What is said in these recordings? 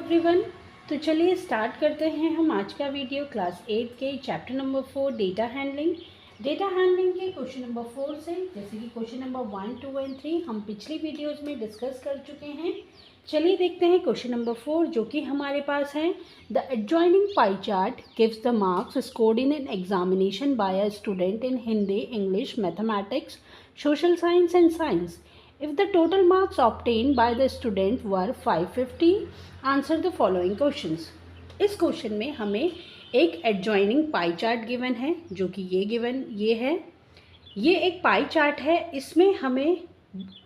Everyone. तो चलिए start करते हैं हम आज का वीडियो क्लास 8 के चैप्टर नंबर 4 डेटा हैंडलिंग के क्वेश्चन नंबर 4 से। जैसे कि क्वेश्चन नंबर 1, 2 एंड 3 हम पिछली वीडियोस में डिस्कस कर चुके हैं। चलिए देखते हैं क्वेश्चन नंबर 4 जो कि हमारे पास है। The adjoining pie chart gives the marks scored in an examination by a student in Hindi, English, mathematics, social science and science. If the total marks obtained by the student were 550, answer the following questions. इस question में हमें एक adjoining pie chart given है जो कि ये है। ये एक पाई चार्ट है, इसमें हमें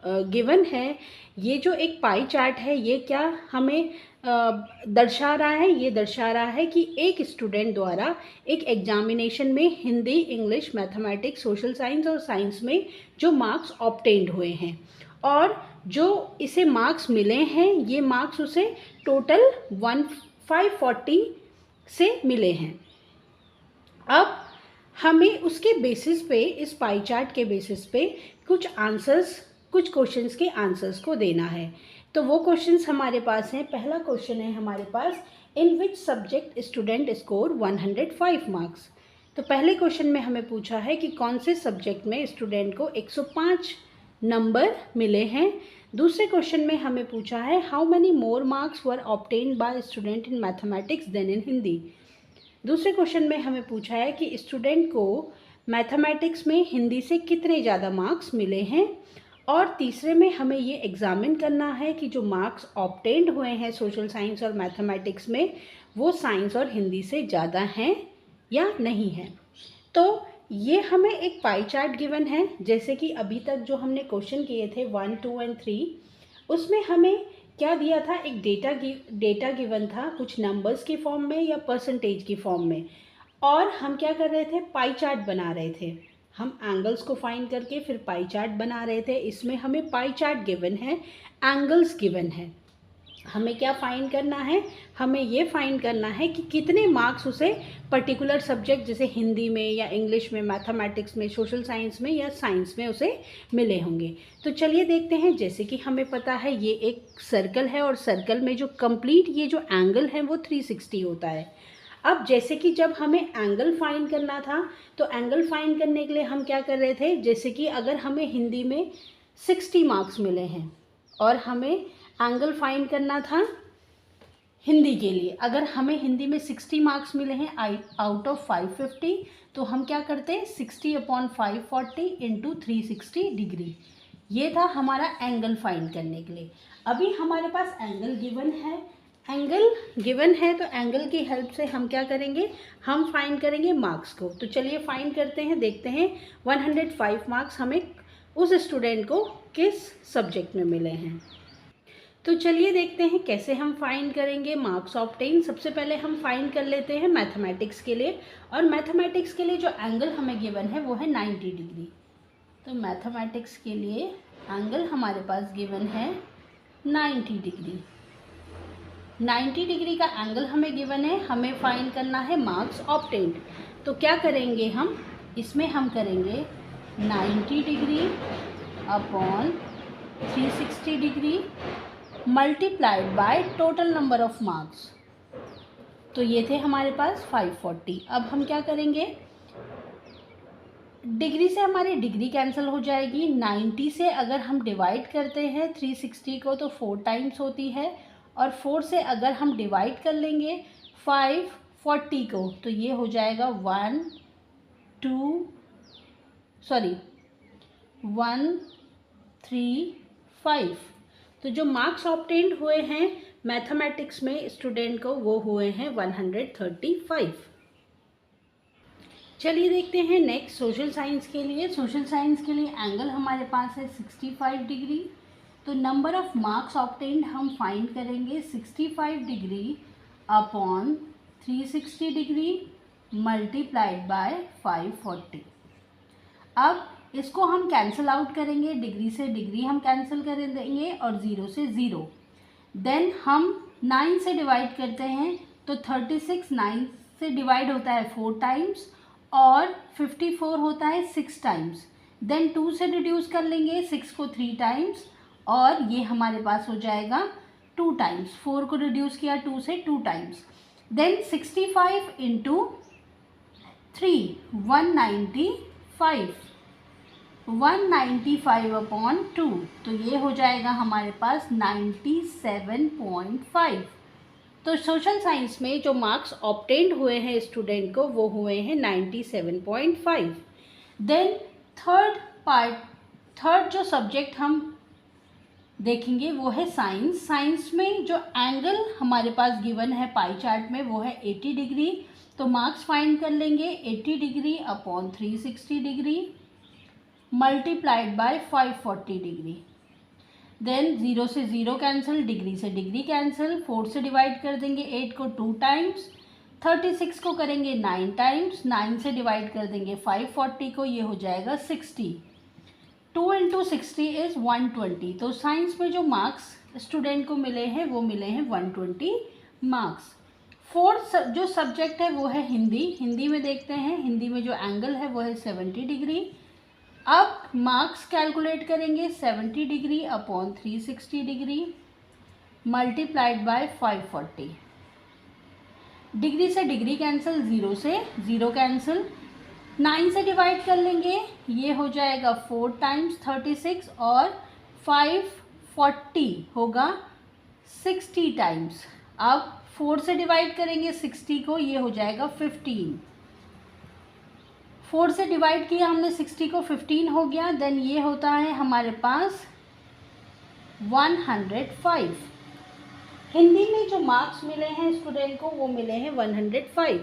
गिवन है। ये जो एक पाई चार्ट है ये क्या हमें दर्शा रहा है? ये दर्शा रहा है कि एक स्टूडेंट द्वारा एक एग्जामिनेशन में Hindi, English, mathematics, social science और साइंस में जो मार्क्स ऑब्टेन्ड हुए हैं और जो इसे मार्क्स मिले हैं, ये मार्क्स उसे टोटल 540 से मिले हैं। अब हमें उसके बेसिस पे, इस पाई चार्ट के बेसिस पे कुछ क्वेश्चंस के आंसर्स को देना है। तो वो क्वेश्चंस हमारे पास हैं। पहला क्वेश्चन है हमारे पास, in which subject student score 105 marks. तो पहले क्वेश्चन में हमें पूछा है कि कौन से सब्जेक्ट में स्टूडेंट को 105 नंबर मिले हैं। दूसरे क्वेश्चन में हमें पूछा है, how many more marks were obtained by student in mathematics than in Hindi. दूसरे क्वेश्चन में हमें पूछा है कि स्टूडेंट को मैथमेटिक्स में हिंदी से कितने ज़्यादा मार्क्स मिले हैं। और तीसरे में हमें ये एग्जामिन करना है कि जो मार्क्स ऑब्टेन्ड हुए हैं सोशल साइंस और मैथमेटिक्स में, वो साइंस और हिंदी से ज़्यादा हैं या नहीं हैं। तो ये हमें एक पाई चार्ट गिवन है। जैसे कि अभी तक जो हमने क्वेश्चन किए थे 1, 2 एंड 3, उसमें हमें क्या दिया था? एक डेटा गिवन था, कुछ नंबर्स की फॉर्म में या परसेंटेज की फॉर्म में, और हम क्या कर रहे थे? पाई चार्ट बना रहे थे। हम एंगल्स को फाइंड करके फिर पाई चार्ट बना रहे थे। इसमें हमें पाई चार्ट गिवन है, एंगल्स गिवन है। हमें क्या फाइंड करना है? हमें ये फाइंड करना है कि कितने मार्क्स उसे पर्टिकुलर सब्जेक्ट जैसे हिंदी में या इंग्लिश में, मैथमेटिक्स में, सोशल साइंस में या साइंस में उसे मिले होंगे। तो चलिए देखते हैं। जैसे कि हमें पता है ये एक सर्कल है और सर्कल में जो कंप्लीट ये जो एंगल है वो 360 होता है। अब जैसे कि जब हमें एंगल फाइंड करना था, तो एंगल फाइंड करने के लिए हम क्या कर रहे थे? जैसे कि अगर हमें हिंदी में 60 मार्क्स मिले हैं और हमें एंगल फाइंड करना था हिंदी के लिए, अगर हमें हिंदी में 60 मार्क्स मिले हैं आउट ऑफ 550, तो हम क्या करते हैं? 60/540 इंटू 360 डिग्री। ये था हमारा एंगल फाइंड करने के लिए। अभी हमारे पास एंगल गिवन है, तो एंगल की हेल्प से हम क्या करेंगे? हम फाइंड करेंगे मार्क्स को। तो चलिए फाइंड करते हैं, देखते हैं 105 मार्क्स हमें उस स्टूडेंट को किस सब्जेक्ट में मिले हैं। तो चलिए देखते हैं कैसे हम फाइंड करेंगे मार्क्स ऑब्टेन। सबसे पहले हम फाइंड कर लेते हैं मैथमेटिक्स के लिए, और मैथमेटिक्स के लिए जो एंगल हमें गिवन है वो है 90 डिग्री। तो मैथमेटिक्स के लिए एंगल हमारे पास गिवन है 90 डिग्री। 90 डिग्री का एंगल हमें गिवन है, हमें फाइंड करना है मार्क्स ऑब्टेन्ड। तो क्या करेंगे हम? इसमें हम करेंगे 90 degree upon 360 degree multiplied by total number of marks. तो ये थे हमारे पास 540। अब हम क्या करेंगे? डिग्री से हमारी डिग्री कैंसिल हो जाएगी। 90 से अगर हम डिवाइड करते हैं 360 को तो 4 टाइम्स होती है, और 4 से अगर हम डिवाइड कर लेंगे 540 को तो ये हो जाएगा 1 3 5। तो जो मार्क्स ऑब्टेन्ड हुए हैं मैथमेटिक्स में स्टूडेंट को, वो हुए हैं 135। चलिए देखते हैं नेक्स्ट सोशल साइंस के लिए। सोशल साइंस के लिए एंगल हमारे पास है 65 डिग्री। तो नंबर ऑफ मार्क्स ऑब्टेन्ड हम फाइंड करेंगे 65 degree upon 360 degree multiplied by 540। अब इसको हम कैंसिल आउट करेंगे, डिग्री से डिग्री हम कैंसिल कर देंगे और 0 से 0। देन हम 9 से डिवाइड करते हैं तो 36 9 से डिवाइड होता है 4 टाइम्स और 54 होता है 6 टाइम्स। देन 2 से रिड्यूस कर लेंगे 6 को 3 टाइम्स और ये हमारे पास हो जाएगा 2 टाइम्स, 4 को रिड्यूस किया 2 से 2 टाइम्स। देन 65 इंटू 3 195, 195 अपॉन 2, तो ये हो जाएगा हमारे पास 97.5। तो सोशल साइंस में जो मार्क्स ऑब्टेन्ड हुए हैं स्टूडेंट को वो हुए हैं 97.5। देन थर्ड जो सब्जेक्ट हम देखेंगे वो है साइंस। साइंस में जो एंगल हमारे पास गिवन है पाई चार्ट में वो है 80 डिग्री। तो मार्क्स फाइंड कर लेंगे 80 degree upon 360 degree multiplied by 540 degree. Then 0 से 0 कैंसिल, डिग्री से डिग्री कैंसिल, 4 से डिवाइड कर देंगे 8 को 2 टाइम्स, 36 को करेंगे 9 टाइम्स, 9 से डिवाइड कर देंगे 540 को, ये हो जाएगा 60। 2 इंटू 60 इज़ 120। तो साइंस में जो मार्क्स स्टूडेंट को मिले हैं वो मिले हैं 120 मार्क्स। फोर्थ जो सब्जेक्ट है वो है हिंदी। हिंदी में देखते हैं, हिंदी में जो एंगल है वो है 70 डिग्री। अब मार्क्स कैलकुलेट करेंगे 70 degree upon 360 degree multiplied by 540। Degree से डिग्री कैंसिल, 0 से 0 कैंसिल, 9 से डिवाइड कर लेंगे, ये हो जाएगा 4 टाइम्स 36 और 540 होगा 60 टाइम्स। अब 4 से डिवाइड करेंगे 60 को, ये हो जाएगा 15। 4 से डिवाइड किया हमने 60 को, 15 हो गया। देन ये होता है हमारे पास 105। हिंदी में जो मार्क्स मिले हैं स्टूडेंट को वो मिले हैं 105।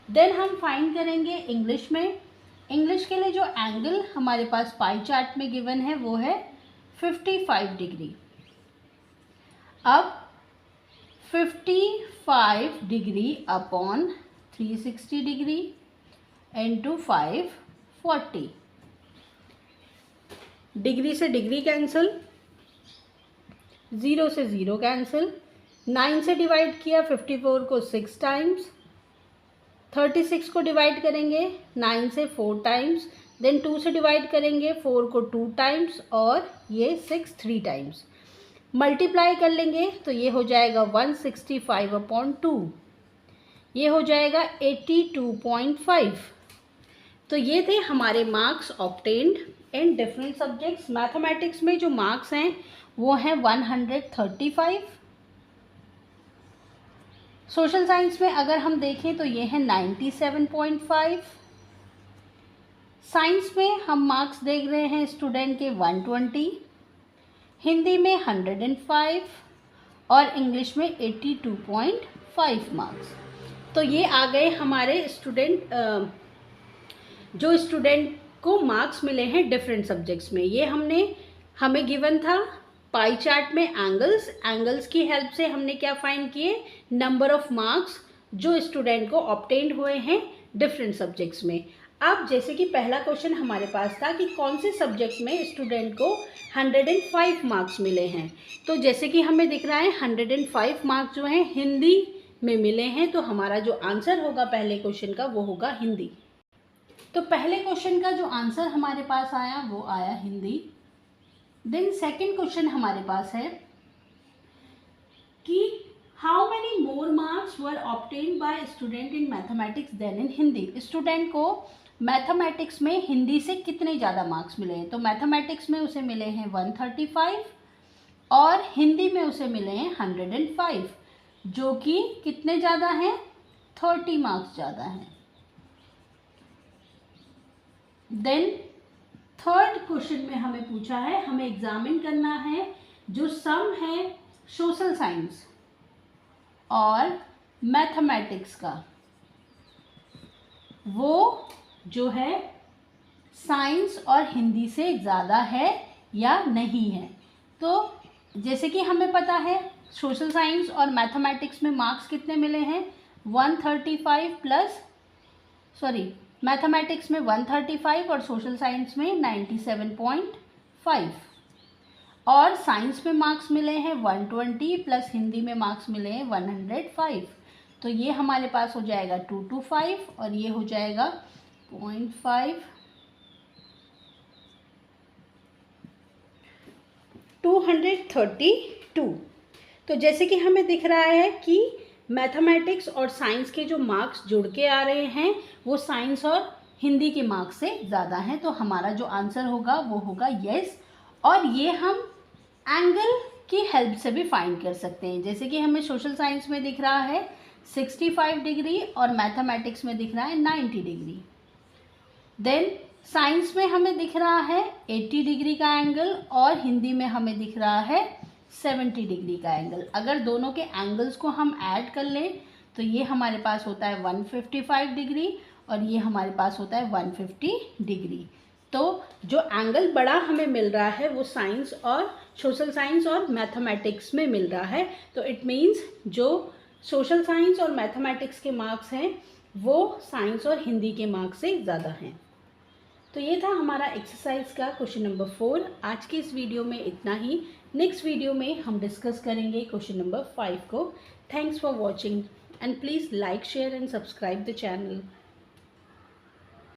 देन हम फाइंड करेंगे इंग्लिश में। इंग्लिश के लिए जो एंगल हमारे पास पाई चार्ट में गिवन है वो है 55 डिग्री। अब 55 degree upon 360 degree into 540। Degree से डिग्री कैंसिल, 0 से 0 कैंसिल, 9 से डिवाइड किया 54 को 6 टाइम्स, 36 को डिवाइड करेंगे 9 से 4 टाइम्स, देन 2 से डिवाइड करेंगे 4 को 2 टाइम्स और ये 6 3 टाइम्स। मल्टीप्लाई कर लेंगे तो ये हो जाएगा 165 अपॉन 2, ये हो जाएगा 82.5। तो ये थे हमारे marks obtained in different subjects. Mathematics में जो मार्क्स हैं वो हैं 135। सोशल साइंस में अगर हम देखें तो ये है 97.5। साइंस में हम मार्क्स देख रहे हैं स्टूडेंट के 120, हिंदी में 105 और इंग्लिश में 82.5 मार्क्स। तो ये आ गए हमारे स्टूडेंट जो स्टूडेंट को मार्क्स मिले हैं डिफरेंट सब्जेक्ट्स में। ये हमें गिवन था पाई चार्ट में एंगल्स की हेल्प से हमने क्या फाइंड किए, नंबर ऑफ मार्क्स जो स्टूडेंट को ऑब्टेन्ड हुए हैं डिफरेंट सब्जेक्ट्स में। अब जैसे कि पहला क्वेश्चन हमारे पास था कि कौन से सब्जेक्ट में स्टूडेंट को 105 मार्क्स मिले हैं, तो जैसे कि हमें दिख रहा है 105 मार्क्स जो हैं हिंदी में मिले हैं। तो हमारा जो आंसर होगा पहले क्वेश्चन का वो होगा हिंदी। तो पहले क्वेश्चन का जो आंसर हमारे पास आया वो आया हिंदी। देन सेकंड क्वेश्चन हमारे पास है कि how many more marks were obtained by student in mathematics than in Hindi. Student को मैथमेटिक्स में हिंदी से कितने ज़्यादा मार्क्स मिले हैं, तो मैथमेटिक्स में उसे मिले हैं 135 और हिंदी में उसे मिले हैं 105, जो कि कितने ज़्यादा हैं, 30 मार्क्स ज़्यादा हैं। देन थर्ड क्वेश्चन में हमें पूछा है, हमें एग्जामिन करना है जो सम है सोशल साइंस और मैथमेटिक्स का, वो जो है साइंस और हिंदी से ज़्यादा है या नहीं है। तो जैसे कि हमें पता है सोशल साइंस और मैथमेटिक्स में मार्क्स कितने मिले हैं, 135 प्लस मैथमेटिक्स में 135 और सोशल साइंस में 97.5 और साइंस में मार्क्स मिले हैं 120 प्लस हिंदी में मार्क्स मिले हैं 105। तो ये हमारे पास हो जाएगा 225 और ये हो जाएगा 0.5, 232। तो जैसे कि हमें दिख रहा है कि मैथमेटिक्स और साइंस के जो मार्क्स जुड़ के आ रहे हैं वो साइंस और हिंदी के मार्क्स से ज़्यादा हैं, तो हमारा जो आंसर होगा वो होगा यस। और ये हम एंगल की हेल्प से भी फाइंड कर सकते हैं। जैसे कि हमें सोशल साइंस में दिख रहा है 65 डिग्री और मैथमेटिक्स में दिख रहा है 90 डिग्री। देन साइंस में हमें दिख रहा है 80 डिग्री का एंगल और हिंदी में हमें दिख रहा है 70 डिग्री का एंगल। अगर दोनों के एंगल्स को हम ऐड कर लें तो ये हमारे पास होता है 155 डिग्री और ये हमारे पास होता है 150 डिग्री। तो जो एंगल बड़ा हमें मिल रहा है वो साइंस और सोशल साइंस और मैथमेटिक्स में मिल रहा है। तो इट मीन्स जो सोशल साइंस और मैथमेटिक्स के मार्क्स हैं वो साइंस और हिंदी के मार्क्स से ज़्यादा हैं। तो ये था हमारा एक्सरसाइज का क्वेश्चन नंबर 4। आज की इस वीडियो में इतना ही। नेक्स्ट वीडियो में हम डिस्कस करेंगे क्वेश्चन नंबर 5 को। Thanks for watching and please like share and subscribe the channel.